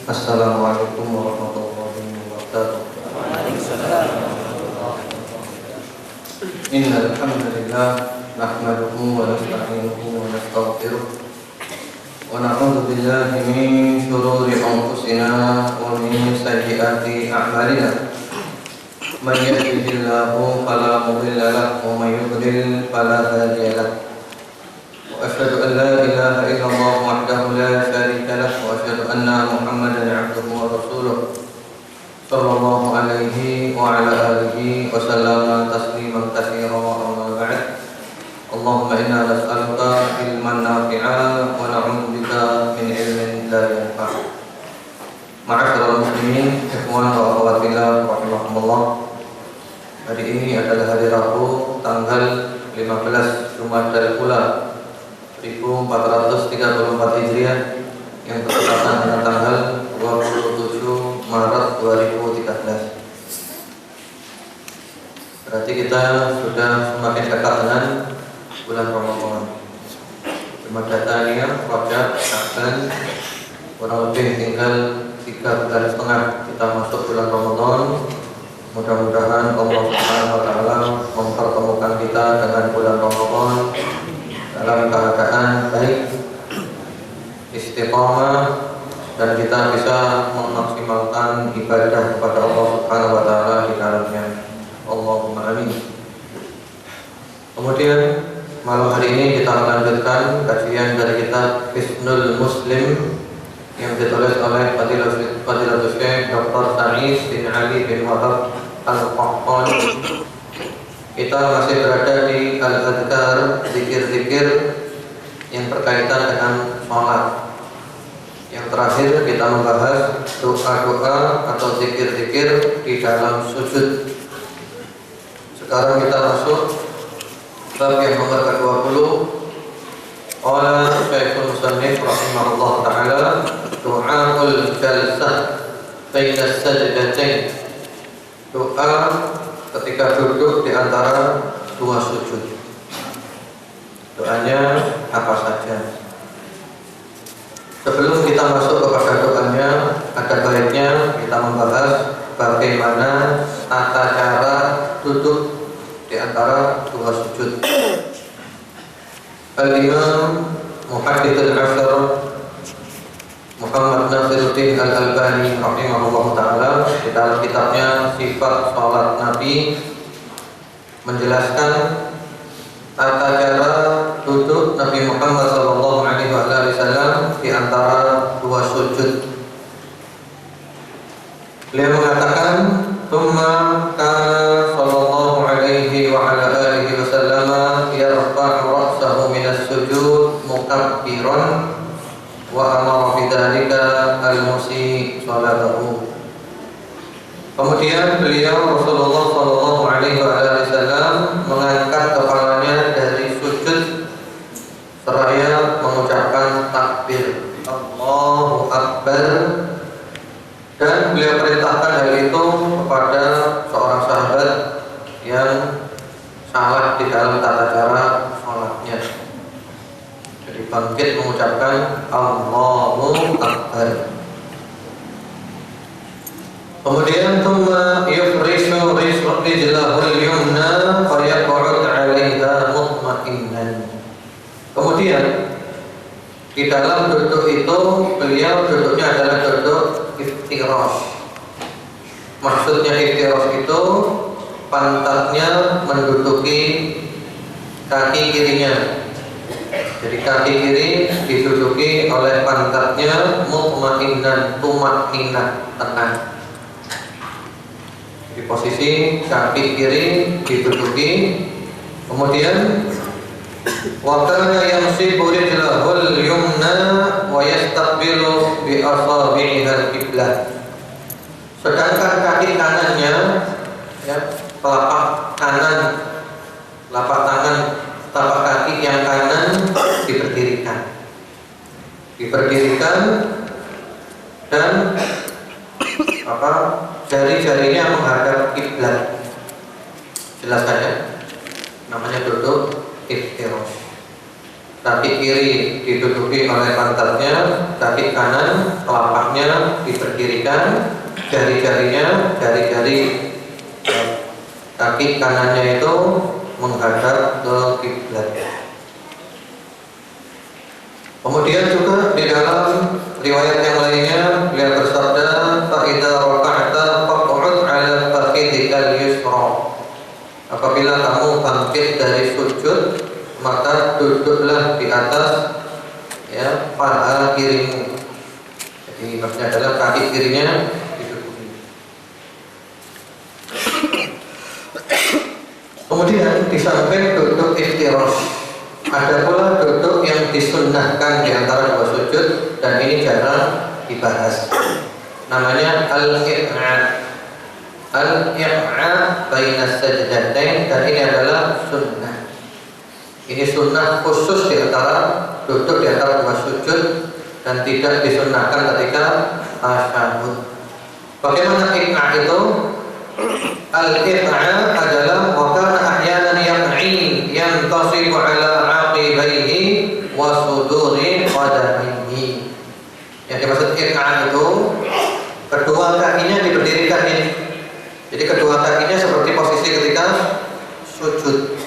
Assalamualaikum warahmatullahi wabarakatuh. Innal hamdalillah nahmaduhu wa nasta'inuhu wa nastaghfiruh wa na'udzu billahi min shururi anfusina wa min sayyiati a'malina. Man yahdihillahu fala mudilla lahu wa man yudlil fala hadiya lahu. وأشهد أن لا إله إلا الله وحده لا شريك له وأشهد أن محمدا عبده ورسوله صلى الله عليه وعلى آله وسلم تسليما كثيرا أما بعد اللهم إنا نسألك علما نافعا ونعوذ بك من علم لا ينفع. Ma'asyiral muslimin, ikhwan wa akhwat fillah rahimakumullah. Hari ini adalah hari Rabu tanggal 15 Jumadal Ula 1434 Hijriah yang bertepatan dengan tanggal 27 Maret 2013. Berarti kita sudah semakin dekat dengan bulan Ramadan. Jumadania, Rajab, Sya'ban, kurang lebih tinggal 3 bulan setengah kita masuk bulan Ramadan. Mudah-mudahan Allah Subhanahu wa taala mempertemukan kita dengan bulan Ramadan dalam keadaan baik, istiqamah, dan kita bisa memaksimalkan ibadah kepada Allah Subhanahu wa taala di dalamnya. Allahumma amin. Kemudian malam hari ini kita melanjutkan kajian dari kitab Hisnul Muslim yang ditulis oleh Fadilatul Syekh Dr. Sa'id bin Ali bin Wahab Al-Qahtani. Kita masih berada di al-adhkar, zikir-zikir yang berkaitan dengan sholat. Yang terakhir kita membahas doa-doa atau zikir-zikir di dalam sujud. Sekarang kita masuk bab yang nomor ke-20. Qala Syekhul Musannif rahimahullah ta'ala, du'aul jalsah baina sajdatain. Doa ketika duduk di antara 2 sujud. Doanya apa saja? Sebelum kita masuk kepada doanya, ada baiknya kita membahas bagaimana tata cara duduk di antara 2 sujud. Al-Imam Muhaddits al-Ashr Muhammad Nasiruddin Al-Albani rahimahullah ta'ala di dalam kitabnya Sifat Salat Nabi menjelaskan tata cara duduk Nabi Muhammad sallallahu alaihi wasallam di antara 2 sujud. Beliau mengatakan, "Tsumma kana sallallahu alaihi wa ala alihi wasallam yarfa'u ra'sahu minas sujud mukabbiran wa amara bidzalika al-musi salatahu." Kemudian beliau Rasulullah sallallahu alaihi wasallam mengangkat kepalanya dari sujud seraya mengucapkan takbir Allahu Akbar, dan beliau perintahkan hal itu kepada seorang sahabat yang salah di dalam tata cara sholatnya. Jadi bangkit mengucapkan Allahu Akbar. Kemudian thumma yufrishu rijlahu al-yumna fa yaq'ud 'alaiha mutma'innan. Kemudian di dalam duduk itu beliau duduknya adalah duduk iftirash. Maksudnya iftirash itu pantatnya menduduki kaki kirinya. Jadi kaki kiri diduduki oleh pantatnya mutma'innan, tumakninah, tenang. Di posisi kaki kiri diduduki. Kemudian wa kana yamsiku rijlahul yumna wa yastaqbilu bi asabi'ihal qiblah. Sedangkan kaki kanannya, ya, telapak kanan, telapak tangan, telapak kaki yang kanan diberdirikan dan jari-jarinya menghadap kiblat. Jelas saja, namanya duduk iftirash. kaki kiri diduduki oleh pantatnya, kaki kanan telapaknya diberdirikan, jari-jarinya, jari-jari kaki kanannya itu menghadap ke kiblat. Kemudian juga di dalam riwayat yang lainnya beliau bersabda, "Fa idza raka'ta faq'ud 'ala fakhidikal yusra." Apabila kamu bangkit dari sujud, maka duduklah di atas ya paha kirimu. Jadi maksudnya adalah kaki kirinya diduduki. Kemudian di samping duduk iftirash, ada pula duduk yang disunnahkan di antara dua sujud, dan ini jarang dibahas. Namanya al-iq'a'. Al-iq'a' baina sajdatain, dan ini adalah sunnah. Ini sunnah khusus di antara duduk di antara dua sujud dan tidak disunnahkan ketika tasyahud. Bagaimana iq'a' itu? Al-iq'a' adalah wa kana ahyanan yaq'i yantasibu 'ala 'aqibaihi wa suduri qadamaihi. Yang dimaksud iq'a' itu kedua kakinya diberdirikan ini. Jadi kedua kakinya seperti posisi ketika sujud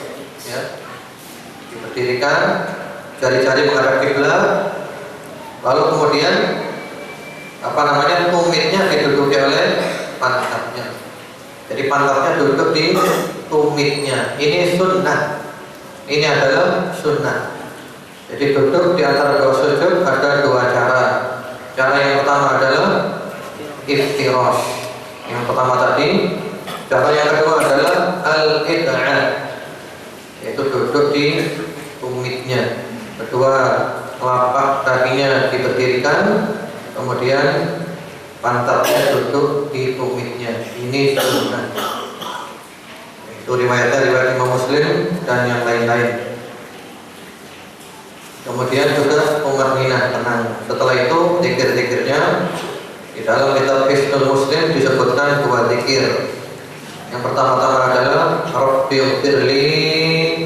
ya. Diberdirikan, jari-jari menghadap kiblat. Lalu kemudian tumitnya diduduki oleh pantatnya. Jadi pantatnya duduk di tumitnya. Ini sunnah. Ini adalah sunnah. Jadi duduk di antara dua sujud ada dua cara. Cara yang pertama adalah iftirash. Yang pertama tadi. Cara yang kedua adalah al-iq'a', yaitu duduk di tumitnya. Kedua, telapak kakinya diberdirikan, kemudian pantatnya duduk di tumitnya. Ini sunnah. Itu riwayat Imam Muslim dan yang lain-lain. Kemudian juga tumaninah, tenang. Setelah itu zikir-zikirnya di dalam kitab Hisnul Muslim disebutkan dua zikir. Yang pertama-tama adalah Rabbighfirli,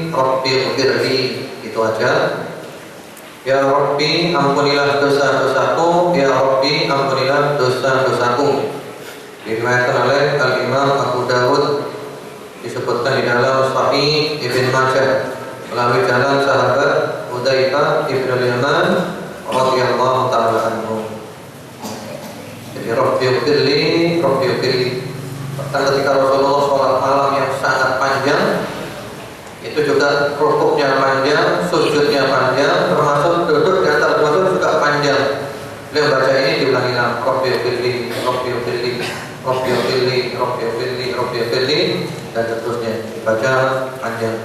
Rabbighfirli, itu aja. Ya Rabbi, ampunilah dosa-dosaku. Ya Rabbi, ampunilah dosa-dosaku. Diriwayatkan oleh Al-Imam Abu Dawud, disebutkan di dalam Sahih Ibn Majah melalui jalan sahabat Hudzaifah ibn al-Yaman radhiyallahu ta'ala anhu. Jadi Rabbighfirli, Rabbighfirli. Bahkan ketika Rasulullah sholat malam yang sangat panjang, itu juga rukuknya panjang, sujudnya panjang, termasuk duduk di antara dua sujud juga panjang. Beliau baca ini diulangi, Rabbighfirli, Rabbighfirli, Rabbighfirli, Rabbighfirli, Rabbighfirli, dan seterusnya dibaca panjang.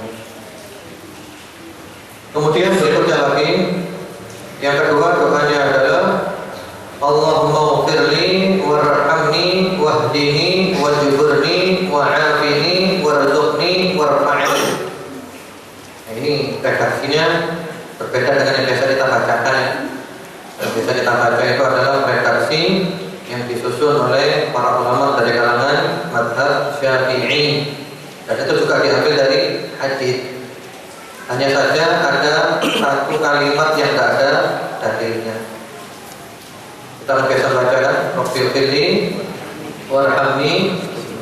Kemudian berikutnya lagi, yang kedua doanya adalah Allahumma ighfirli warhamni wahdini wajburni wa'afini warzuqni warfa'ni. Nah, ini redaksinya berbeda dengan yang biasa kita bacakan ya. Yang biasa kita baca itu adalah redaksi yang disusun oleh para ulama dari kalangan mazhab Syafi'i, dan itu juga diambil dari hadis. Hanya saja ada satu kalimat yang tidak ada dalilnya. Kita biasa baca kan, Rabbighfirli warhamni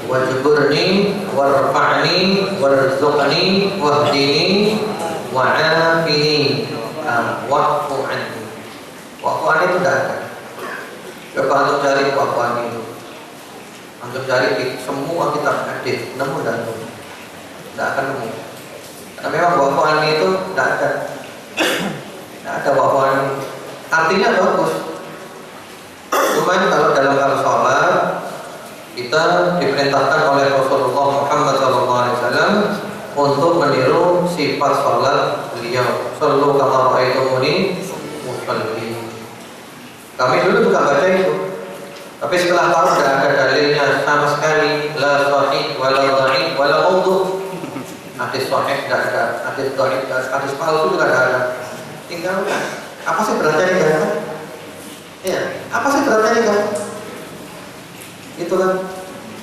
wajburni warfa'ni warzuqni wahdini wa'afini wa'fu anni. Wa'fu anni itu tidak ada. Coba antum cari wa'fu anni itu. Antum cari di semua kitab hadis, nemu dan nemu. Tidak akan nemu. Karena memang wa'fu anni itu tidak ada. Tidak ada wa'fu anni. Artinya bagus. Cuman kalau dalam hal sholat kita diperintahkan oleh Rasulullah Muhammad SAW untuk meniru sifat sholat beliau. Sallu kama ra'aitumuni usalli. Kami dulu juga baca itu, tapi setelah tahu tidak ada dalilnya sama sekali, la sahih wala dhaif wala maudhu. Hadis sahih tidak ada, hadis dhaif, hadis palsu juga tidak ada. Tinggal apa sih beratnya ini kan? Ya, apa sih beratnya ini kan? Itu kan,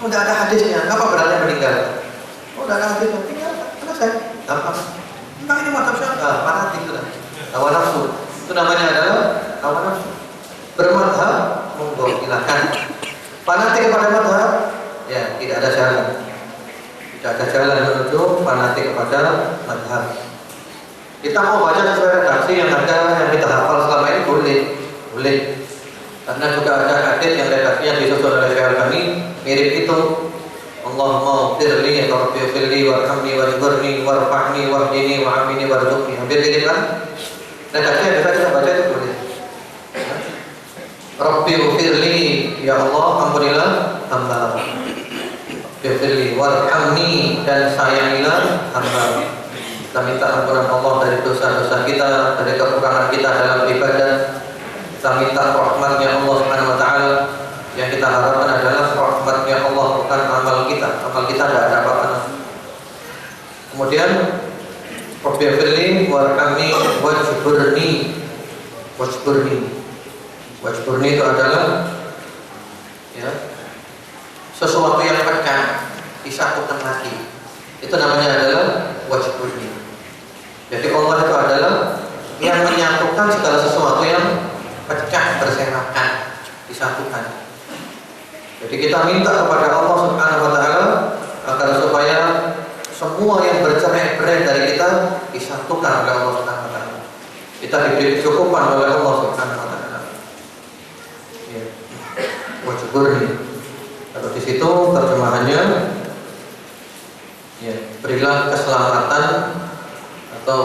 oh, tidak ada hadisnya. Apa beratnya meninggal? Oh, tidak ada hadisnya. Tinggal selesai. Gampang. Enggak, ini mantap Syafi'i. Fanatik sudah. hawa nafsu. Itu namanya adalah hawa nafsu. Bermadhab, monggo silakan. Fanatik kepada madhab, ya tidak ada jalan. Tidak ada jalan menuju fanatik kepada madhab. Kita mau baca sesuai redaksi yang ada, yang kita hafal selama ini boleh. Karena juga ada hadis yang redaksinya disusun oleh Syekh Al-Albani mirip itu. Allahumma firli, Rabbi firli, warhamni, wajburni, warfa'ni, wahdini, wa'amini, warzuqni. Hampir gitu kan? Redaksinya bisa kita baca itu boleh. Rabbi firli, ya Allah, ampunilah hamba. Rabbi firli, warhamni, dan sayangilah hamba. Kita minta ampunan Allah dari dosa-dosa kita, dari kekurangan kita dalam ibadah. Kita minta rahmatnya Allah Subhanahu wa taala. Yang kita harapkan adalah rahmatnya Allah, bukan amal kita. Amal kita tidak ada apa-apa. Kemudian Rabbi firli warhamni wajburni. Wajburni itu adalah ya, sesuatu yang pecah disatukan lagi. Itu namanya adalah wajburni. Jadi Allah itu adalah yang menyatukan segala sesuatu yang pecah, berserakan, disatukan. Jadi kita minta kepada Allah Subhanahu wa taala agar supaya semua yang bercerai-berai dari kita disatukan oleh Allah Subhanahu wa taala. Kita diberi kecukupan oleh Allah Subhanahu wa taala. Ya. Wajburni. Kalau di situ terjemahannya ya, berilah keselamatan atau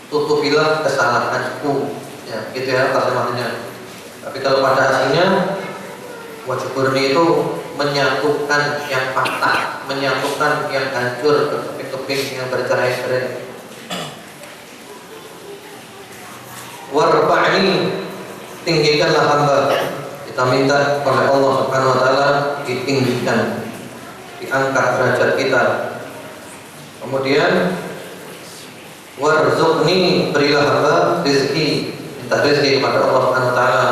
tutupilah kesalahanku. Ya, gitu ya terjemahannya. Tapi kalau pada aslinya wajburni itu menyatukan yang patah, menyatukan yang hancur, keping-keping yang bercerai-berai. Warfa'ni, tinggikanlah hamba. Kita minta oleh Allah Subhanahu wa taala ditinggikan, diangkat derajat kita. Kemudian warzuqni, berilah hamba rezeki. Minta rezeki kepada Allah Subhanahu wa taala.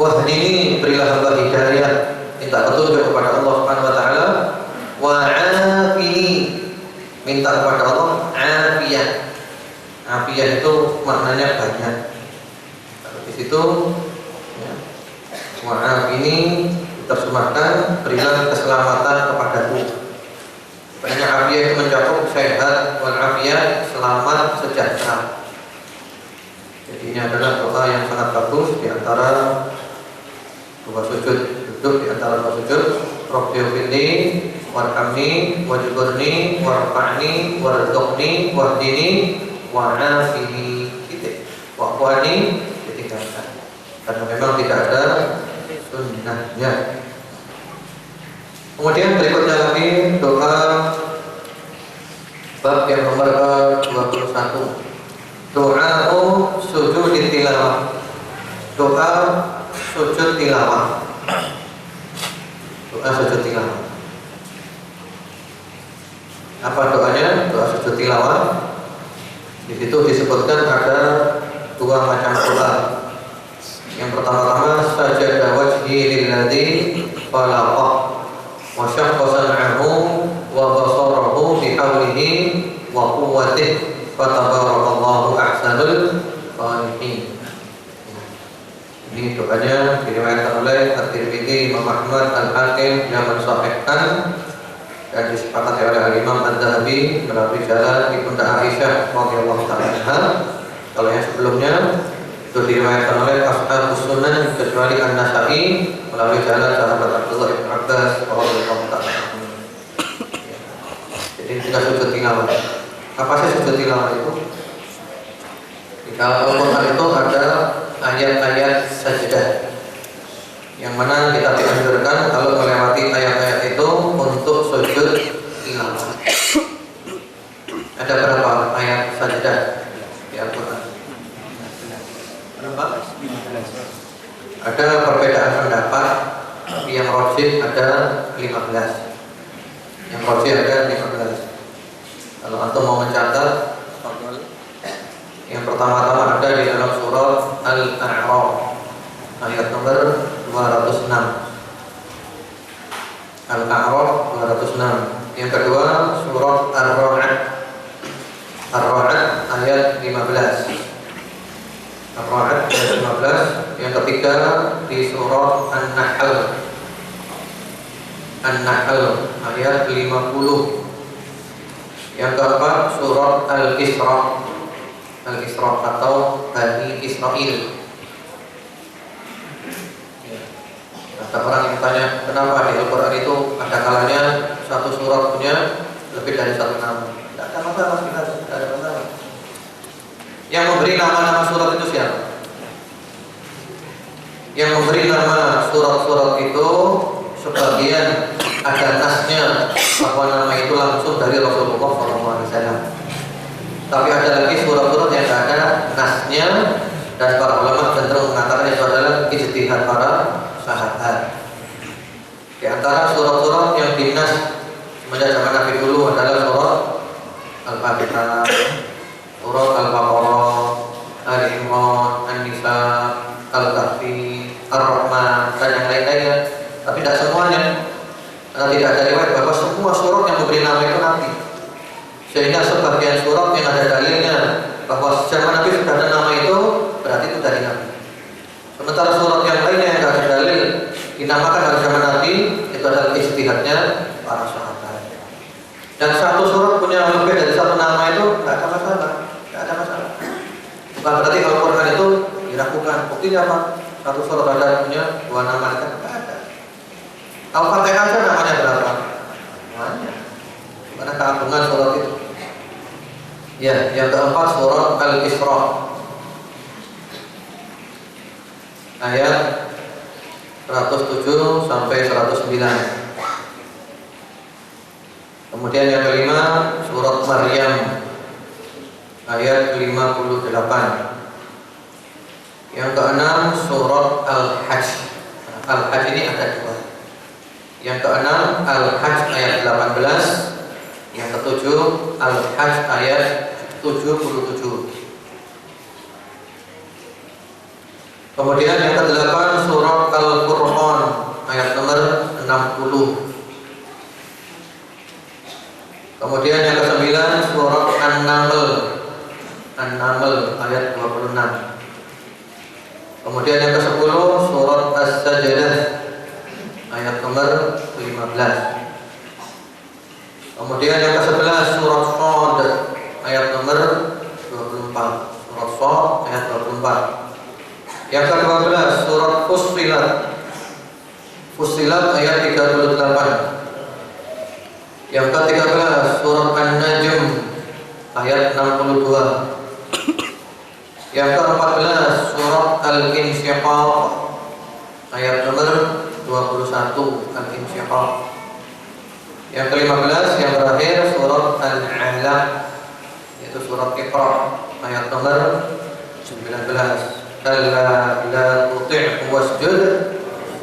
Wahdini, berilah hamba hidayah. Minta petunjuk kepada Allah Subhanahu wa taala. Wa'afini, minta kepada Allah afiyah. Afiyah itu maknanya banyak. Kalau di situ ya, wa'afini diterjemahkan berilah keselamatan kepadaku. Banyak afiyah itu mencakup sehat, wal afiyah, selamat, sejahtera. Jadi ini adalah doa yang sangat bagus di antara dua sujud, duduk di antara dua sujud. Rabbi firli warhamni wajburni warfa'ni warzuqni wahdini wa'afini. Titik. Wa'afani ditinggalkan. Karena memang tidak ada sunnahnya. Kemudian berikutnya lagi doa bab yang nomor ke-21. Doa sujud tilawah. Doa sujud tilawah. Doa sujud tilawah. Apa doanya? Doa sujud tilawah. Di situ disebutkan ada dua macam doa. Yang pertama-tama sajada wajhi lilladzi khalaqa wa syaqqa sam'ahu wa basarahu bihawlihi wa quwwatihi fatabarakallahu ahsanul khaliqin. Ini doanya diriwayatkan oleh At-Tirmidzi, Imam Ahmad, Al-Hakim yang mensahihkan dan disepakati oleh Imam Adz-Dzahabi melalui jalan Ibunda Aisyah radhiyallahu ta'ala anha. Kalau yang sebelumnya itu diriwayatkan oleh Ashabus Sunan kecuali An-Nasa'i melalui jalan sahabat Abdullah bin Abbas radhiyallahu ta'ala anhu. Jadi kita sujud tilawah. Apa sih sujud tilawah itu? Di dalam Al-Quran itu ada ayat-ayat sajdah yang mana kita dianjurkan kalau melewati ayat-ayat itu untuk sujud tilawah. Ada berapa ayat sajdah di Al-Quran? Berapa? Ada perbedaan pendapat, tapi yang rajih ada 15. Yang rajih ada 15. Kalau antum mau mencatat, yang pertama-tama ada di dalam surat Al-A'raf ayat nomor 206. Al-A'raf 206. Yang kedua surat Ar-Ra'd. Ar-Ra'd ayat 15. ketiga di surat An-Nahl. An-Nahl ayat 50. Yang keempat surat Al-Isra. Al-Isra atau Bani Israil. Ada orang yang tanya, kenapa di Al-Quran itu ada kalanya satu surat punya lebih dari satu nama? Tidak ada masalah, tidak ada masalah. Yang memberi nama-nama surat itu siapa? Yang memberi nama surat-surat itu sebagian ada nasnya bahwa nama itu langsung dari Rasulullah SAW. Tapi ada lagi surat-surat yang tidak ada nasnya, dan para ulama cenderung mengatakan itu adalah ijtihad para sahabat. Di antara surat-surat yang dinas semenjak zaman Nabi dulu adalah surat Al-Fatihah, surat Al-Baqarah, Al-Imran, An-Nisa, Al-Kahfi, Ar-Rahman, dan yang lain-lainnya. Tapi tidak semuanya, karena tidak ada riwayat bahwa semua surat yang memberi nama itu Nabi. Sehingga sebagian surat yang ada dalilnya bahwa zaman Nabi sudah ada nama itu, berarti itu dari Nabi. Sementara surat yang lainnya yang tidak ada dalil dinamakan dari zaman Nabi, itu adalah ijtihadnya para sahabat. Dan satu surat punya lebih dari satu nama itu tidak ada masalah, tidak ada masalah. Bukan berarti Al-Quran itu diragukan. Buktinya apa? Satu surat ada punya dua nama, kan tidak ada. Al-Fatihah saja namanya berapa? Banyak. Mana keagungan surat itu? Ya, yang keempat surat Al-Isra ayat 107 sampai 109. Kemudian yang kelima surat Maryam ayat 58. Yang keenam surat Al-Hajj. Al-Hajj ini ada dua. Yang keenam Al-Hajj ayat 18. Yang ketujuh Al-Hajj ayat 77. Kemudian yang kedelapan surat Al-Furqan ayat nomor 60. Kemudian yang kesembilan surat An-Naml. An-Naml ayat 26. Kemudian yang ke-10 surat As-Sajdah ayat nomor 15. Kemudian yang ke-11 surat Shad ayat nomor 24. Surat Shad ayat 24. Yang ke-12 surat Fussilat. Fussilat ayat 38. Yang ke-13 surat An-Najm ayat 62. Yang ke-14 surat Al-Insyiqaq ayat nomor 21. Al-Insyiqaq. Yang ke-15 yang terakhir surat Al-Alaq, yaitu surat Iqra ayat nomor 19. Kalla la tuti' wasjud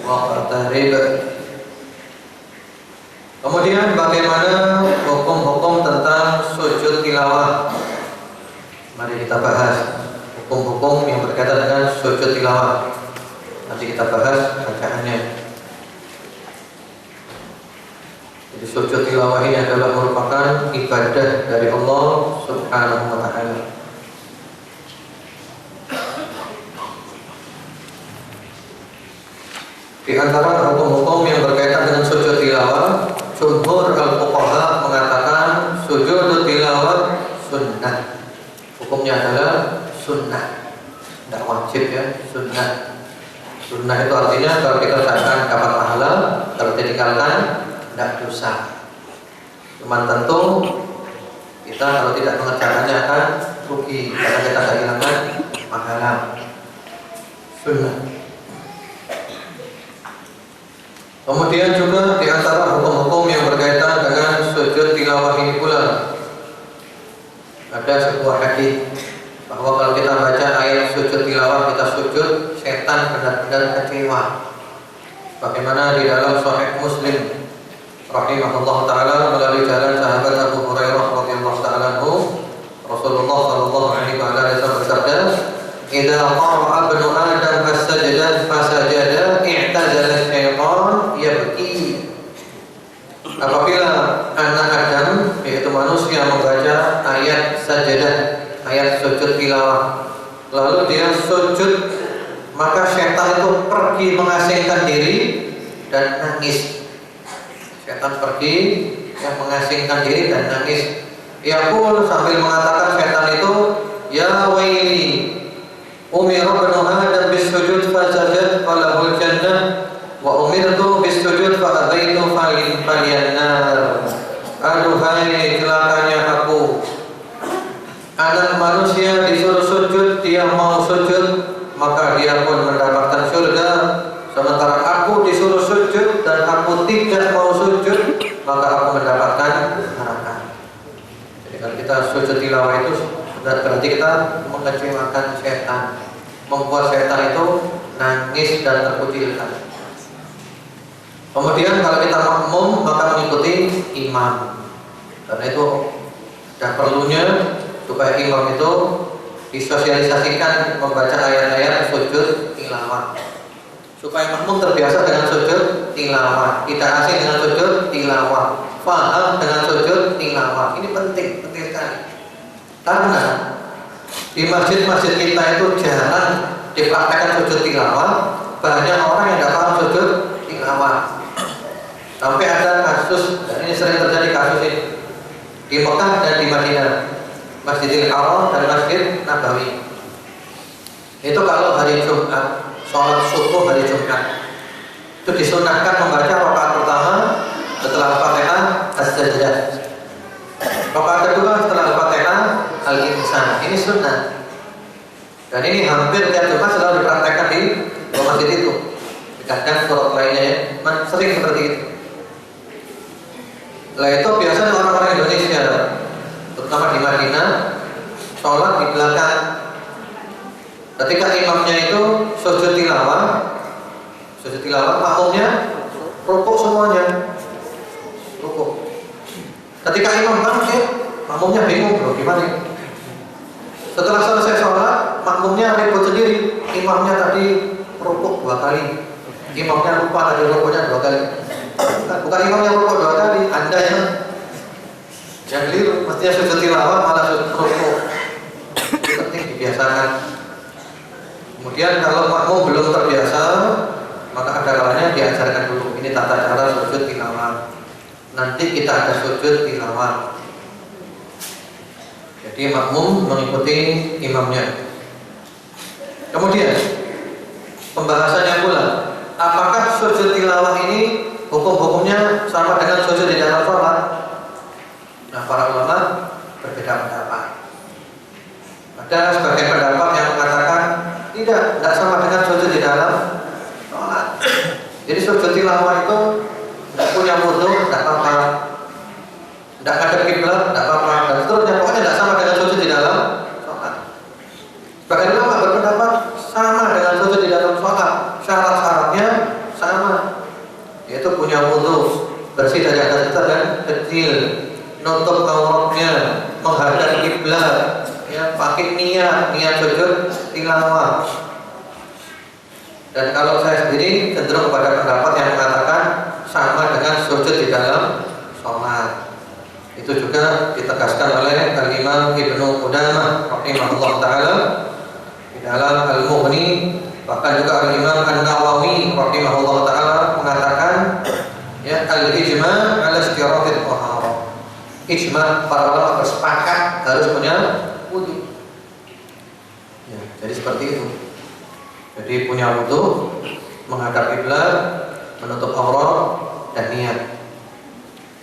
waqtarib. Kemudian bagaimana hukum-hukum tentang sujud tilawah? Mari kita bahas hukum-hukum yang berkaitan dengan sujud tilawah. Nanti kita bahas bacaannya. Jadi sujud tilawah ini adalah merupakan ibadah dari Allah Subhanahu wa ta'ala. Di antara hukum-hukum yang berkaitan dengan sujud tilawah, jumhur al-fuqaha mengatakan sujud tilawah sunnah. Hukumnya adalah sunnah, tidak wajib ya, sunnah. Sunnah itu artinya kalau dikerjakan dapat pahala, kalau ditinggalkan tidak dosa. Cuman tentu kita kalau tidak mengerjakannya akan rugi karena kita kehilangan pahala. Sunnah. Kemudian juga di antara hukum-hukum yang berkaitan dengan sujud tilawah ini pula ada sebuah hadis bahwa kalau kita baca ayat sujud tilawah kita sujud, setan benar-benar kecewa. Bagaimana di dalam Sahih Muslim rahimahullah taala melalui jalan sahabat Abu Hurairah radhiyallahu taala anhu, Rasulullah sallallahu alaihi wasallam bersabda, "Idza qara'a ibnu Adam fasajada i'tazala syaitan yabki." Apabila anak Adam yaitu manusia membaca ayat sajadah, ayat sujud tilawah, lalu dia sujud maka setan itu pergi mengasingkan diri dan nangis. Setan pergi yang mengasingkan diri dan nangis. Yaqul, sambil mengatakan setan itu, ya waili, umiru ibnu Adam bisujud fasajad falahul jannah wa umirtu bisujud fa abaitu falyannar. Aduhai celakanya aku, anak manusia disuruh sujud, dia mau sujud, maka dia pun mendapatkan surga. Sementara aku disuruh sujud dan aku tidak mau sujud, maka aku mendapatkan neraka. Jadi kalau kita sujud tilawah itu berarti kita mengecewakan setan, membuat setan itu nangis dan terkucilkan. Kemudian kalau kita makmum maka mengikuti imam. Karena itu dan perlunya supaya imam itu disosialisasikan membaca ayat-ayat sujud tilawah, supaya makmum terbiasa dengan sujud tilawah, tidak asing dengan sujud tilawah, paham dengan sujud tilawah. Ini penting sekali. Karena di masjid-masjid kita itu jarang dipraktekkan sujud tilawah, banyak orang yang tidak paham sujud tilawah. Sampai ada kasus, dan ini sering terjadi kasus ini di Mekah dan di Madinah, Masjidil Haram dan Masjid Nabawi. Itu kalau hari Jumat, sholat subuh hari Jumat, itu disunahkan membaca rakaat pertama setelah Al-Fatihah as-sajdah, rakaat kedua setelah Al-Fatihah al-insan. Ini sunnah, dan ini hampir tiap Jumat selalu dipraktekkan di masjid itu. Kadang surat lainnya ya, sering seperti itu. Lah itu biasanya orang-orang Indonesia, terutama di Madinah, sholat di belakang. Ketika imamnya itu sujud tilawah, makmumnya rukuk semuanya, rukuk. Ketika imam bangkit, makmumnya bingung, bro, gimana? Setelah selesai sholat, makmumnya ribut sendiri. Imamnya tadi rukuk 2 kali, imamnya lupa tadi rukuknya 2 kali. Bukan imamnya rukuk 2 kali, Anda yang keliru. Mestinya sujud tilawah malah sujud rukuk. Itu penting dibiasakan. Kemudian kalau makmum belum terbiasa, maka ada kalanya diajarkan dulu. Ini tata cara sujud tilawah. Nanti kita ada sujud tilawah. Jadi makmum mengikuti imamnya. Kemudian pembahasannya pula, apakah sujud tilawah ini hukum-hukumnya sama dengan sujud di dalam sholat? Nah, para ulama berbeda pendapat. Ada sebagian pendapat yang mengatakan tidak sama dengan sujud di dalam sholat. Jadi sujud tilawah itu tidak punya wudu, tidak apa-apa, tidak ada kiblat, tidak apa-apa, dan seterusnya. Pokoknya tidak sama dengan sujud di dalam sholat. Sebagian ulama berpendapat sama dengan sujud di dalam sholat. Syarat-syaratnya sama, yaitu punya wudu, bersih dari atas dan kecil, nutup auratnya, menghadap kiblat, ya, pakai niat sujud tilawah. Dan kalau saya sendiri cenderung pada pendapat yang mengatakan sama dengan sujud di dalam sholat. Itu juga ditegaskan oleh Al-Imam Ibnu Qudamah rahimahullah ta'ala di dalam Al-Mughni. Bahkan juga Al-Imam An-Nawawi rahimahullah ta'ala mengatakan, ya, al-ijma' ala istiratil taharah. Ijma', para ulama bersepakat harus punya wudu. Ya, jadi seperti itu. Jadi punya wudu, menghadap kiblat, menutup aurat dan niat.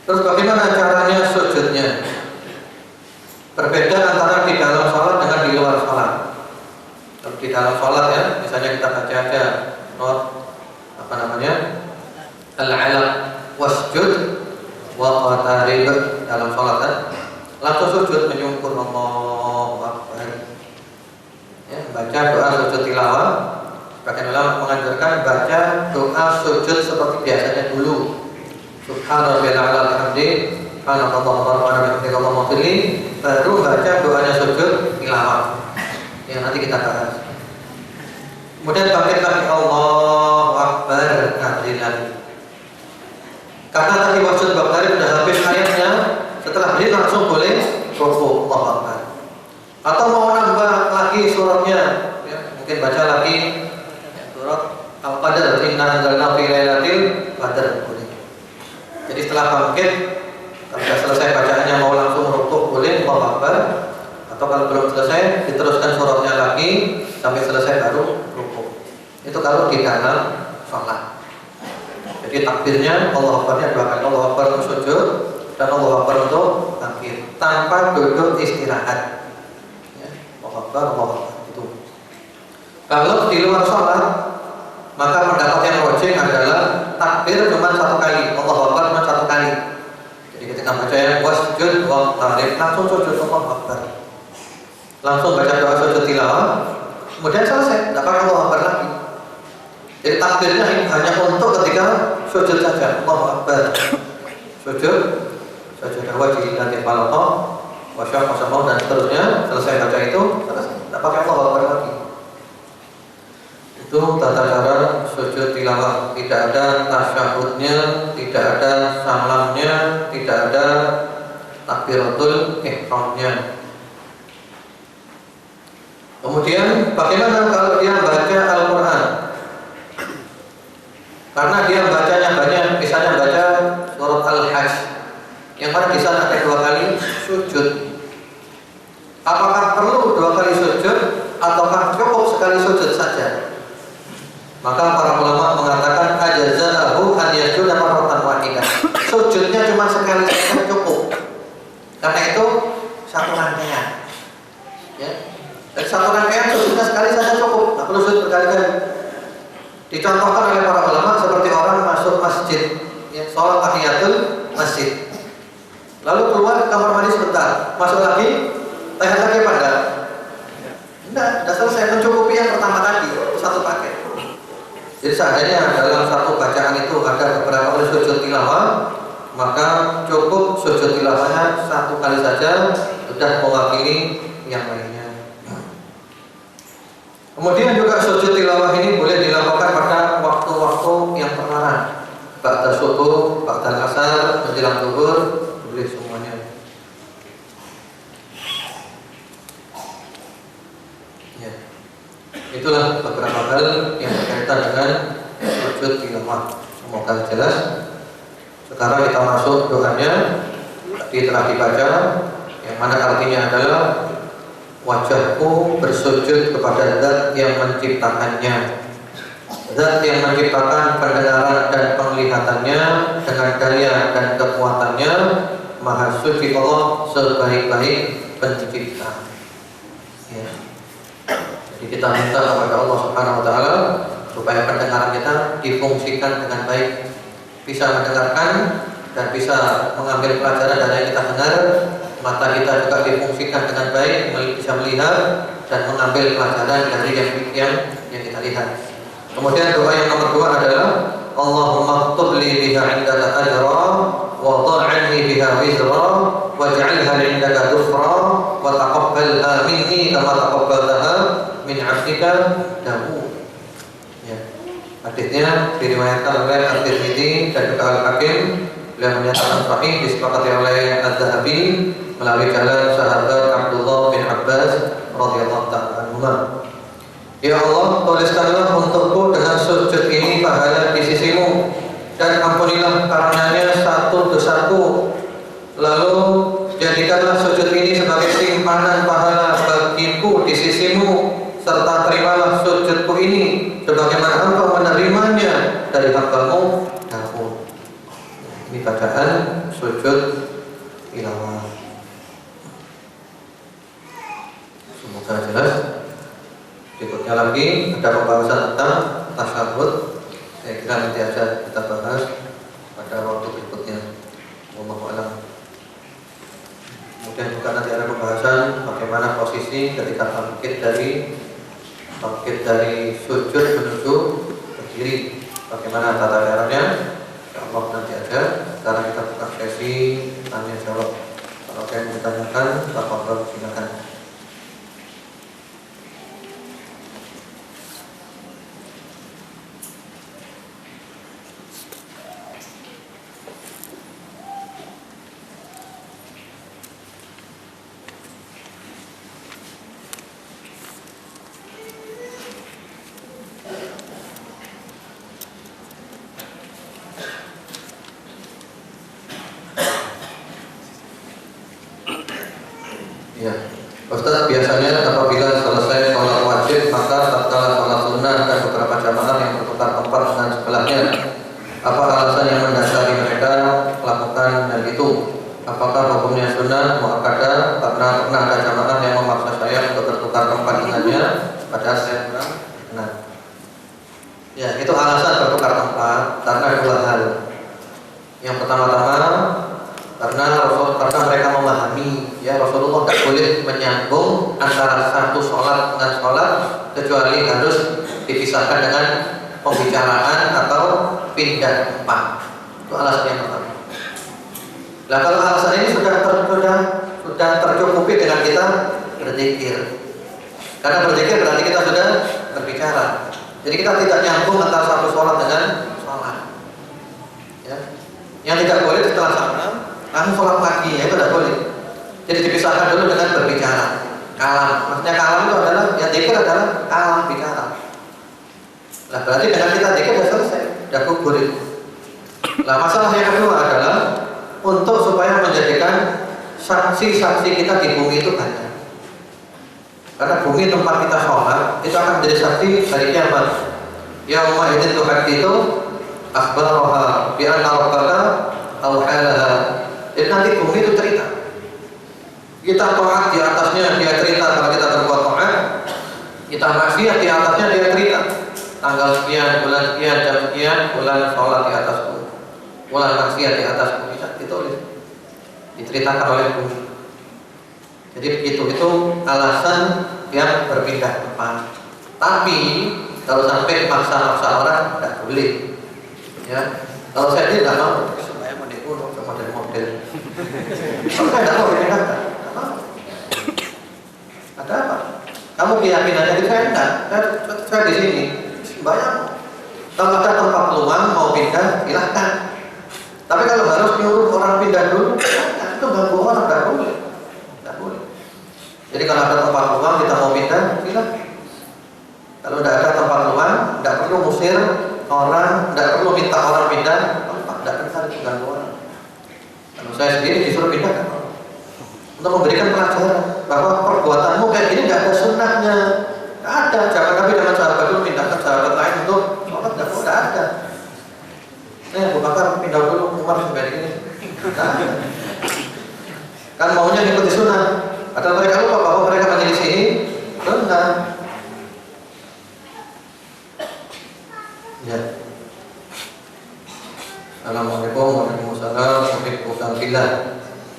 Terus bagaimana caranya sujudnya? Berbeda antara di dalam sholat dengan di luar sholat. Kalau di dalam sholat ya, misalnya kita baca aja not al-alaq wasjud wa qatarib dalam sholat kan, langsung sujud menyungkur Allahu Akbar. Ya, baca doa sujud tilawah. Sebagian ulama mengajarkan baca doa sujud seperti biasanya dulu. Subhanallahil a'la bihamdi, subhanallahu wa bihamdihi, baru baca doanya sujud tilawah. Yang nanti kita bahas. Kemudian bangkit lagi Allahu Akbar, berdiri lagi. Karena tadi wasjud ba'dari sudah habis ayatnya, setelah berdiri langsung boleh rukuk Allahu Akbar. Atau mau nambah lagi suratnya, ya, mungkin baca lagi anzalna fi lailatul qadar boleh. Jadi setelah bangkit, kalau sudah selesai bacaannya mau langsung rukuk boleh, Allahu Akbar. Atau kalau belum selesai diteruskan suratnya lagi sampai selesai baru rukuk. Itu kalau di dalam sholat. Jadi takbirnya Allahu Akbarnya 2 kali, Allahu Akbar untuk sujud dan Allahu Akbar untuk bangkit tanpa duduk istirahat. Ya, Allahu Akbar, Allahu Akbar itu. Kalau di luar sholat, maka pendapat yang rajih adalah takbir cuma 1 kali, Allahu Akbar cuma 1 kali. Jadi ketika baca yang wasjud wa tarif langsung sujud Allahu Akbar. Langsung baca doa sujud tilawah, kemudian selesai, tidak pakai Allahu Akbar lagi. Jadi takbirnya ini hanya untuk ketika sujud saja, Allahu Akbar. Sujud wajhillahi falaqah wa syaqqa dan seterusnya, selesai baca itu, selesai. Tidak pakai Allahu Akbar lagi. Itu tata cara sujud tilawah. Tidak ada tasyahudnya, tidak ada salamnya, tidak ada takbiratul ihramnya. Kemudian bagaimana kalau dia baca Al-Quran? Karena dia bacanya banyak, misalnya baca surat Al-Hajj, yang mana di sana ada 2 kali sujud. Apakah perlu 2 kali sujud ataukah cukup sekali sujud saja? Maka para ulama mengatakan ajaza'ahu an yasjuda marratan wahidah. Sujudnya cuma sekali saja cukup. Karena itu 1 rangkaian. Ya. Dan 1 rangkaian sujudnya sekali saja cukup, tak perlu sujud berkali-kali. Dicontohkan oleh para ulama seperti orang masuk masjid, ya, sholat tahiyatul masjid, lalu keluar ke kamar mandi sebentar, masuk lagi, tahiyat lagi pada, tidak selesai, mencukupi yang pertama tadi, 1 paket. Jadi seandainya dalam 1 bacaan itu ada beberapa kali sujud tilawah, maka cukup sujud tilawahnya 1 kali saja sudah mewakili yang lainnya. Kemudian juga sujud tilawah ini boleh dilakukan pada waktu-waktu yang terlarang. Ba'da subuh, ba'da asar, menjelang zuhur, boleh semuanya. Ya. Itulah beberapa hal yang berkaitan dengan sujud tilawah. Semoga jelas. Sekarang kita masuk doanya. Tadi telah dibaca, yang mana artinya adalah wajahku bersujud kepada Zat yang menciptakannya, Zat yang menciptakan pendengaran dan penglihatannya dengan daya dan kekuatannya. Maha suci Allah sebaik-baik pencipta. Ya. Jadi kita minta kepada Allah Subhanahu Wa Taala supaya pendengaran kita difungsikan dengan baik, bisa mendengarkan dan bisa mengambil pelajaran dari yang kita dengar. Mata kita juga difungsikan dengan baik, bisa melihat dan mengambil pelajaran dari yang kita lihat. Kemudian doa yang nomor 2 adalah Allahumma ktub li biha indaka ajra wa ta'anni biha wizra waj'alha indaka dhufra wa taqabbalha minni kama taqabbaltaha min 'abdika Daud. Ya. Hadisnya diriwayatkan oleh At-Tirmidzi dan juga Al-Hakim. Beliau menyatakan sahih, disepakati oleh Az-Zahabi melalui jalan sahabat Abdullah bin Abbas radhiyallahu ta'ala anhuma. Ya Allah, tuliskanlah untukku dengan sujud ini pahala di sisimu, dan ampunilah karenanya 1 dosaku. Lalu jadikanlah sujud ini sebagai simpanan pahala bagiku di sisimu, serta terimalah sujudku ini sebagaimana engkau menerimanya dari hamba-Mu Daud. Ini bacaan sujud tilawah. Semoga jelas. Berikutnya lagi ada pembahasan tentang tasyahud. Saya kira nanti aja kita bahas pada waktu berikutnya. Wallahu a'lam. Kemudian juga nanti ada pembahasan bagaimana posisi ketika bangkit dari sujud menuju berdiri. Bagaimana tata caranya? Allah nanti aja. Sekarang kita buka sesi tanya jawab. Kalau ada yang ditanyakan, Bapak silakan. Ya, Ustaz, biasanya apabila selesai sholat wajib maka tatkala sholat sunnah dan beberapa jamaah yang bertukar tempat dengan sebelahnya, apa alasan yang mendasari mereka melakukan hal itu? Apakah hukumnya sunnah muakkadah? Karena pernah ada jamaah yang memaksa saya untuk bertukar tempat dengannya, padahal saya kurang kenal. Ya, itu alasan bertukar tempat karena dua hal. Yang pertama-tama karena mereka memahami, ya, Rasulullah tidak boleh menyambung antara satu sholat dengan sholat kecuali harus dipisahkan dengan pembicaraan atau pindah tempat. Itu alasan yang pertama. Nah, kalau alasan ini sudah tercukupi dengan kita berzikir. Karena berzikir berarti kita sudah berbicara. Jadi kita tidak nyambung antara satu sholat dengan sholat. Ya. Yang tidak boleh setelah salam langsung sholat lagi, ya itu tidak boleh. Jadi dipisahkan dulu dengan berbicara. Kalam, maksudnya kalam itu adalah, ya zikir adalah kalam bicara. Nah, berarti dengan kita zikir sudah selesai, sudah gugur itu. Nah, masalah yang kedua adalah untuk supaya menjadikan saksi-saksi kita di bumi itu banyak. Karena bumi tempat kita sholat itu akan menjadi saksi dari kiamat. Yauma idzin tuhaditsu akhbaraha bi anna rabbaka awhalaha. Jadi nanti bumi itu cerita. Kita taat di atasnya dia cerita kalau kita berbuat taat. Kita maksiat di atasnya dia cerita. Tanggal sekian, bulan sekian, jam sekian, bulan sholat di atasku, bulan maksiat di atasku, bisa ditulis, diceritakan oleh bumi. Jadi begitu, itu alasan yang berpindah tempat. Tapi kalau sampai maksa-maksa orang tidak boleh. Ya, kalau saya tidak mau, saya menipu model-model. Kalau saya tidak mau dipindahkan, ada apa? Kamu keyakinannya di saya enggak? Saya di sini. Bayang. Kalau ada tempat luang mau pindah, silahkan. Tapi kalau harus nyuruh orang pindah dulu, itu ganggu orang, tidak boleh. Tidak boleh. Jadi kalau ada tempat luang kita mau pindah, silahkan. Kalau tidak ada tempat luang, tidak perlu musir orang, tidak perlu minta orang pindah, tidak bisa diganggu orang. Kalau saya sendiri disuruh pindah kan, untuk memberikan pelajaran bahwa perbuatanmu kayak gini tidak ada sunnahnya, tidak ada. Jangan Nabi dengan sahabat dulu pindahkan sahabat lain untuk sholat, tidak ada. Abu Bakar pindah dulu, Umar sampai ini, tidak ada. Kan maunya ikuti sunnah. Ada mereka lupa bahwa mereka majelis ini benar. Ya. Assalamualaikum warahmatullahi wabarakatuh.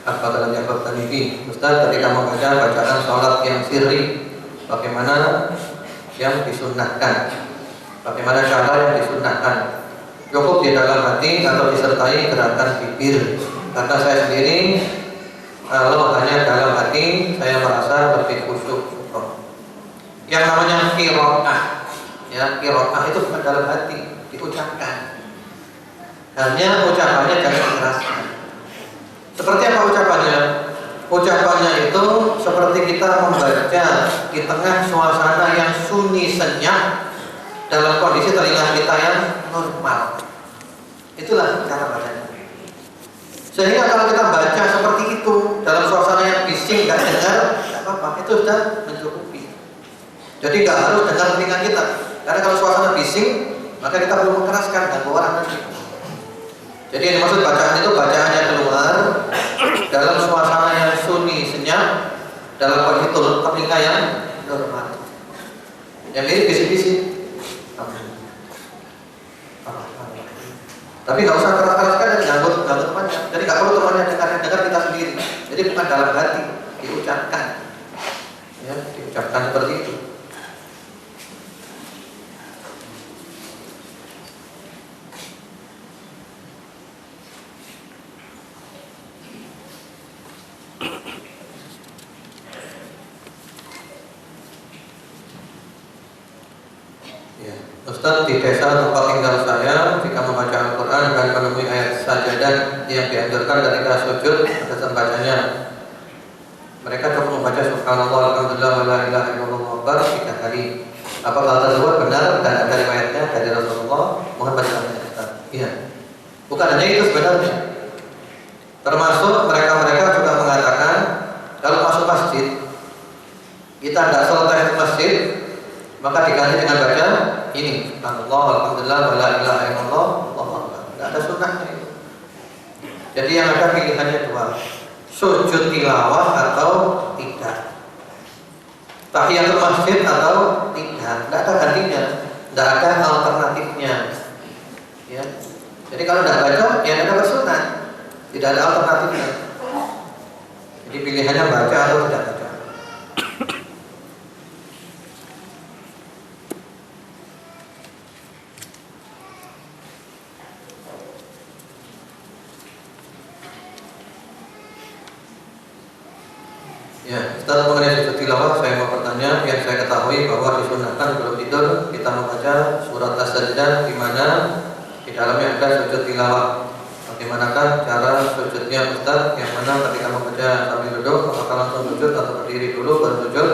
Apa dalam jawab tadi, Ustaz, ketika membaca bacaan sholat yang sirri, bagaimana yang disunnahkan? Bagaimana cara yang disunnahkan? Cukup di dalam hati atau disertai gerakan bibir? Karena saya sendiri, kalau hanya dalam hati, saya merasa lebih khusyuk. Yang namanya qiraah, ya, qiraah itu bukan dalam hati, diucapkan. Hanya ucapannya jangan dikeraskan. Seperti apa ucapannya? Ucapannya itu seperti kita membaca di tengah suasana yang sunyi senyap dalam kondisi telinga kita yang normal. Itulah cara bacanya. Sehingga kalau kita baca seperti itu dalam suasana yang bising, nggak dengar, nggak apa-apa, itu sudah mencukupi. Jadi nggak harus dengar telinga kita. Karena kalau suasana bising, maka kita perlu mengeraskan ganggu orang nanti. Jadi yang dimaksud bacaan itu bacaannya keluar dalam suasana yang sunyi senyap dalam kondisi telinga yang normal. Yang mirip bisik-bisik. Tapi nggak usah keras-keraskan dan ganggu temannya. Jadi nggak perlu temannya dengar kita sendiri. Jadi bukan dalam hati, diucapkan. Ya, diucapkan seperti itu. Ustaz, di desa tempat tinggal saya, jika membaca Al-Quran dan menemui ayat sajadah yang dianjurkan ketika sujud, ada bacanya. Mereka cukup membaca Subhanallah, Alhamdulillah, wa la ilaha illallah akbar 3 kali. Apakah tersebut benar dan ada riwayatnya dari Rasulullah? Mohon bacaannya, Ustaz. Iya. Bukan hanya itu sebenarnya. Termasuk mereka juga mengatakan kalau masuk masjid hanya dengan baca ini, subhanallah, alhamdulillah, wala ilaha illallah, Allahu akbar. Tidak ada sunnahnya itu. Jadi yang ada pilihannya dua, sujud tilawah atau tidak, tahiyatul masjid atau tidak. Tidak ada gantinya, tidak ada alternatifnya. Ya. Jadi kalau tidak baca, ya tidak ada sunnah, tidak ada alternatifnya. Jadi pilihannya baca atau tidak baca. Ya, setelah mengenai sujud tilawah, saya mau bertanya. Yang saya ketahui bahwa disunahkan sebelum tidur kita membaca surat As-Sajdah, di mana di dalamnya ada sujud tilawah. Bagaimanakah cara sujudnya Ustaz? Yang mana ketika membaca sambil duduk, apakah langsung sujud atau berdiri dulu baru sujud?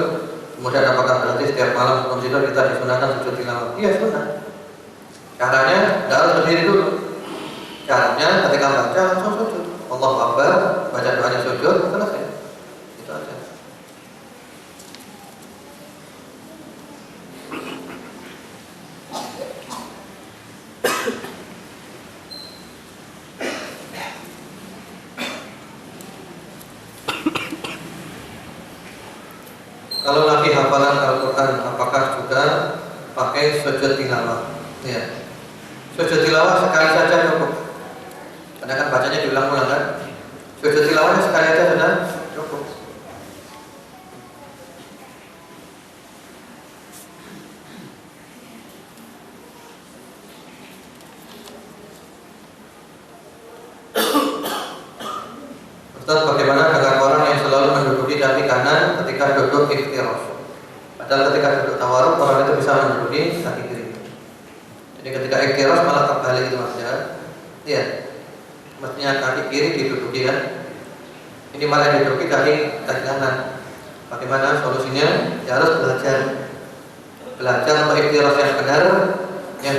Kemudian apakah berarti setiap malam sebelum tidur kita disunahkan sujud tilawah? Iya, sunnah. Caranya tidak harus berdiri dulu. Caranya ketika baca langsung sujud. Allahu Akbar, baca doanya sujud, selesai. Itu aja. Kalau lagi hafalan Al-Quran, apakah juga pakai sujud tilawah? Ya. Sujud tilawah sekali saja cukup. Karena kan bacanya diulang-ulang kan. Sujud tilawahnya sekali saja sudah cukup. Ustaz, bagaimana dengan orang yang selalu menduduki kaki kanan ketika duduk iftirash? Padahal ketika duduk tawarruk orang itu bisa menduduki kaki kiri. Jadi ketika iftirash malah terbalik itu maksudnya. Iya. Maksudnya kaki kiri diduduki kan. Ini malah diduduki kaki kanan. Bagaimana solusinya? Ya harus belajar. Belajar untuk iftirash yang benar. Yang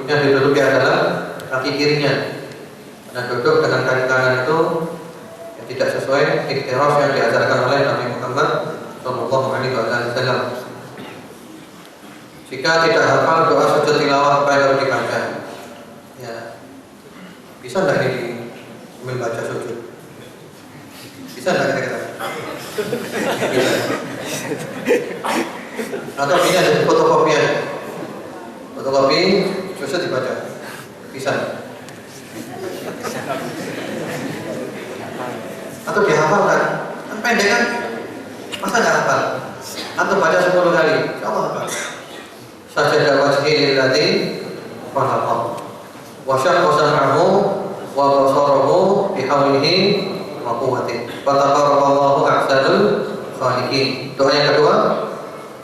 diduduki adalah kaki kirinya. Karena duduk dengan kaki kanan itu tidak sesuai iftirash yang diajarkan oleh Nabi Muhammad sallallahu alaihi wasallam. Jika tidak hafal doa sujud tilawah, apa yang harus dibaca? Ya, bisa tidak ini membaca sujud? Bisa tidak kira-kira? Bisa. Atau ini ada fotokopian? Fotokopi sujud dibaca? Bisa. Atau dihafalkan? Kan pendek kan? Masa nggak hafal? Atau baca 10 kali? Insyaallah hafal. Sajada wajhi lillazi khalaqa wa syaqqa sam'ahu wa basarahu bihaulihi wa quwwatihi wa tabarakallahu ahsanul khaliqin. Doa yang kedua,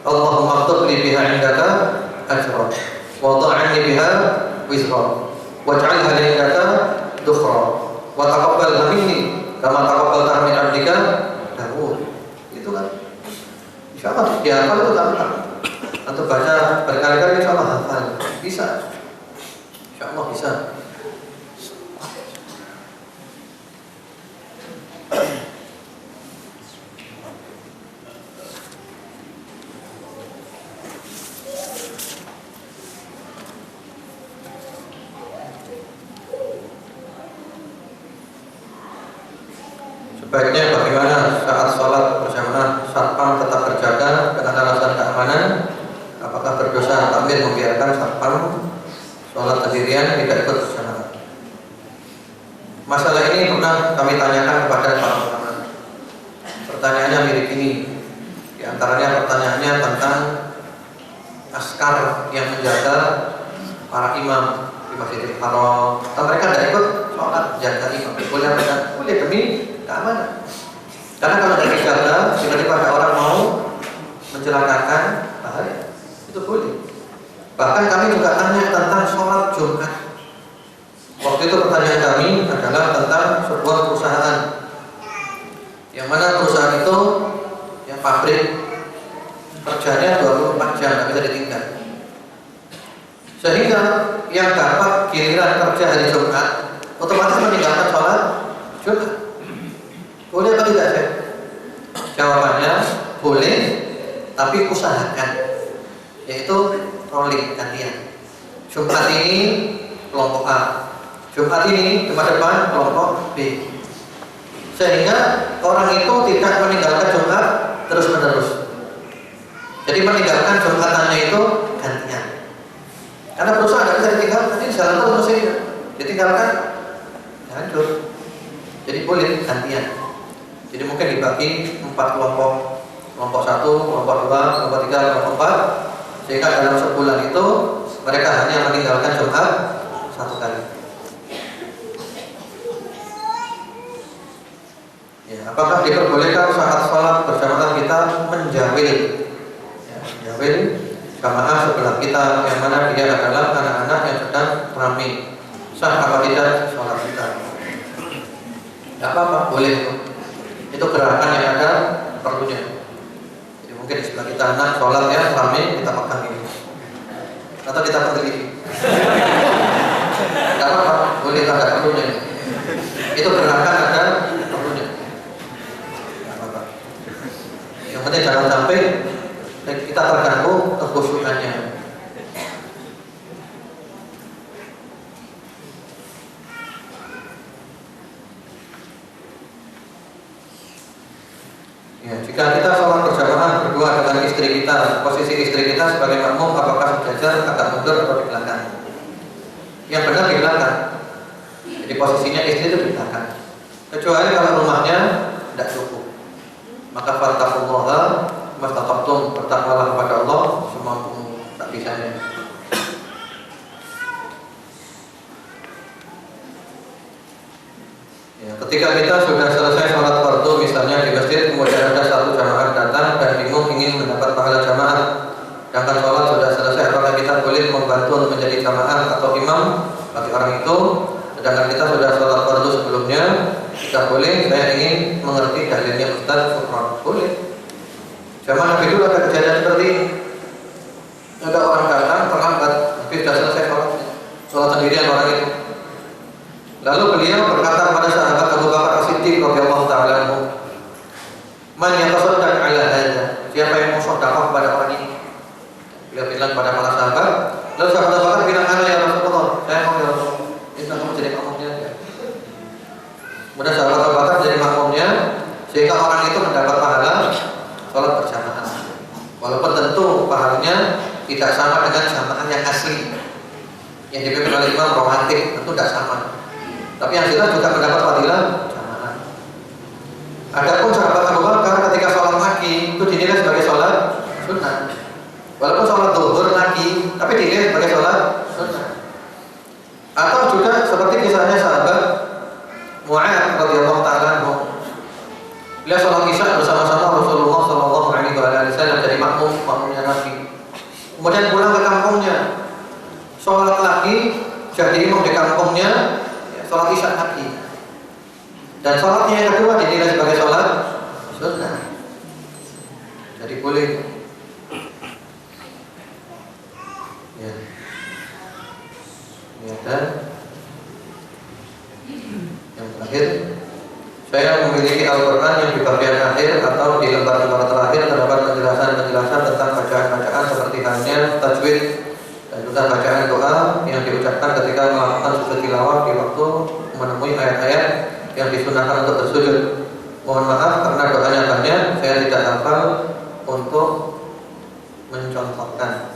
Allahumma aktub li biha indaka ajra wa dha'ni biha wizra waj'alha li indaka dukhra wa taqabbalha minni kama taqabbalta min 'abdika Daud. Itu kan insyaallah dihafal itu gampang. Atau baca berkali-kali insyaallah hafal. Bisa. Insyaallah bisa. Sebaiknya bagaimana saat sholat berjamaah satpam tetap berjaga dengan alasan keamanan? Apakah berdosa takmir membiarkan satpam sholat sendirian tidak ikut berjamaah? Masalah ini pernah kami tanyakan kepada para ulama. Pertanyaannya mirip ini. Di antaranya pertanyaannya tentang askar yang menjaga para imam di Masjidil Haram. Mereka tidak ikut sholat jaga imam. Boleh demi keamanan. Karena kalau tidak dijaga, tiba-tiba ada orang mau mencelakakan, bahaya. Itu boleh. Bahkan kami juga tanya tentang sholat Jumat. Waktu itu pertanyaan kami adalah tentang sebuah perusahaan, yang mana perusahaan itu yang pabrik kerjanya 24 jam, tidak bisa ditinggal. Sehingga yang dapat giliran kerja hari Jumat otomatis meninggalkan sholat Jumat. Boleh atau tidak sih? Jawabannya boleh, tapi usahakan. Yaitu rolling gantian. Jumat ini kelompok A, Jumat ini Jumat depan kelompok B. Sehingga orang itu tidak meninggalkan Jumat terus-menerus. Jadi meninggalkan Jumatannya itu gantian. Karena perusahaan tidak bisa ditinggal, nanti jalan terus mesinnya. Ditinggalkan, ya hancur. Jadi boleh gantian. Jadi mungkin dibagi 4 kelompok. Kelompok 1, kelompok 2, kelompok 3, kelompok 4. Sehingga dalam sebulan itu mereka hanya meninggalkan Jumat 1 kali. Ya, apakah diperbolehkan saat sholat berjamaah kita menjawil? Ya, menjawil jamaah sebelah kita yang mana dia adalah anak-anak yang sedang ramai. Sah apa tidak sholat kita? Tidak apa-apa, boleh itu. Itu gerakan yang ada perlunya. Jadi mungkin di sebelah kita anak sholat ya ramai, kita pegang ini. Atau kita pendiri. Tidak apa-apa, boleh, tak ada perlunya. Itu gerakan ada perlunya. Tidak apa-apa. Yang penting jangan sampai kita terganggu kekhusyukannya. Ya, jika kita sholat berjamaah berdua dengan istri kita, posisi istri kita sebagai makmum, apakah sejajar, agak mundur atau di belakang? Yang benar di belakang. Jadi posisinya istri itu di belakang. Kecuali kalau rumahnya tidak cukup, maka fattaqullaha mastata'tum, bertakwalah kepada Allah semampu tak bisanya. Ya, ketika kita sudah selesai sholat fardu misalnya di masjid, kemudian ada satu jamaah datang dan bingung ingin mendapat pahala jamaah, sedangkan sholat sudah selesai, apakah kita boleh membantu untuk menjadi jamaah atau imam bagi orang itu? Sedangkan kita sudah sholat fardu sebelumnya, kita boleh, saya ingin mengerti dalilnya Ustaz. Syukran. Boleh. Zaman Nabi dulu ada kejadian seperti ini. Ada orang datang terlambat, tapi sudah selesai sholat sendirian orang itu. Lalu beliau berkata kepada sahabat Abu Bakar As-Siddiq radhiyallahu ta'ala anhu, "Man yatasaddaq 'ala hadza?" Siapa yang mau sedekah kepada orang ini? Beliau bilang kepada para sahabat. Lalu sahabat Abu Bakar bilang, "Ana ya Rasulullah, saya mau ya Rasulullah." Itu kamu jadi makmumnya ya. Kemudian sahabat Abu Bakar jadi makmumnya, sehingga orang itu mendapat pahala sholat berjamaah. Walaupun tentu pahalanya tidak sama dengan jamaah yang asli yang dipimpin oleh imam rawatib, tentu tidak sama. Tapi yang jelas juga mendapat fadilah jamaah. Adapun sahabat Abu Bakar ketika sholat lagi itu dinilai sebagai sholat sunnah. Walaupun sholat zuhur lagi, tapi dinilai sebagai sholat sunnah. Atau juga seperti kisahnya sahabat Mu'adz radhiyallahu ta'ala anhu. Beliau sholat isya bersama-sama Rasulullah sallallahu alaihi wasallam jadi makmumnya Nabi. Kemudian pulang ke kampungnya, sholat lagi jadi imam di kampungnya, sholat isya lagi. Dan sholatnya yang kedua dinilai sebagai sholat sunnah. Jadi boleh. Ya. Ya, dan yang terakhir, saya memiliki Al-Quran yang di bagian akhir atau di lembar-lembar terakhir terdapat penjelasan-penjelasan tentang bacaan-bacaan seperti halnya tajwid dan juga bacaan doa yang diucapkan ketika melakukan sujud tilawah di waktu menemui ayat-ayat yang disunahkan untuk bersujud. Mohon maaf karena doanya banyak, saya tidak hafal untuk mencontohkan.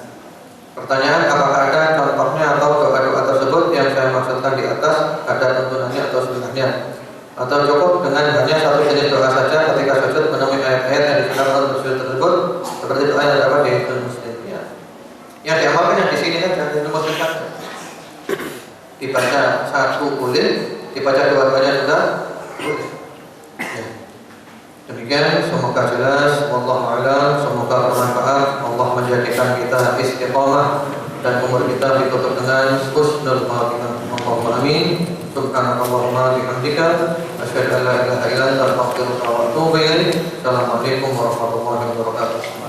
Pertanyaan, apakah ada contohnya atau doa-doa tersebut yang saya maksudkan di atas, ada tuntunannya atau sunnahnya? Atau cukup dengan hanya satu jenis doa saja ketika sujud menemui ayat-ayat yang disunahkan untuk bersujud tersebut, seperti doa yang dapat di Hizbul Muslim? Ya. Yang diamalkan yang di sini kan jangan Hizbul saja. Dibaca satu boleh, dibaca dua-duanya juga boleh. Ya. Demikian, semoga jelas, wallahu a'lam, semoga bermanfaat. Allah menjadikan kita istiqamah dan umur kita ditutup dengan husnul khatimah. Allahumma amin. Subhanallahumma bihamdika, asyhadu an la ilaha illa anta, astaghfiruka wa atubu ilaik. Assalamualaikum warahmatullahi wabarakatuh.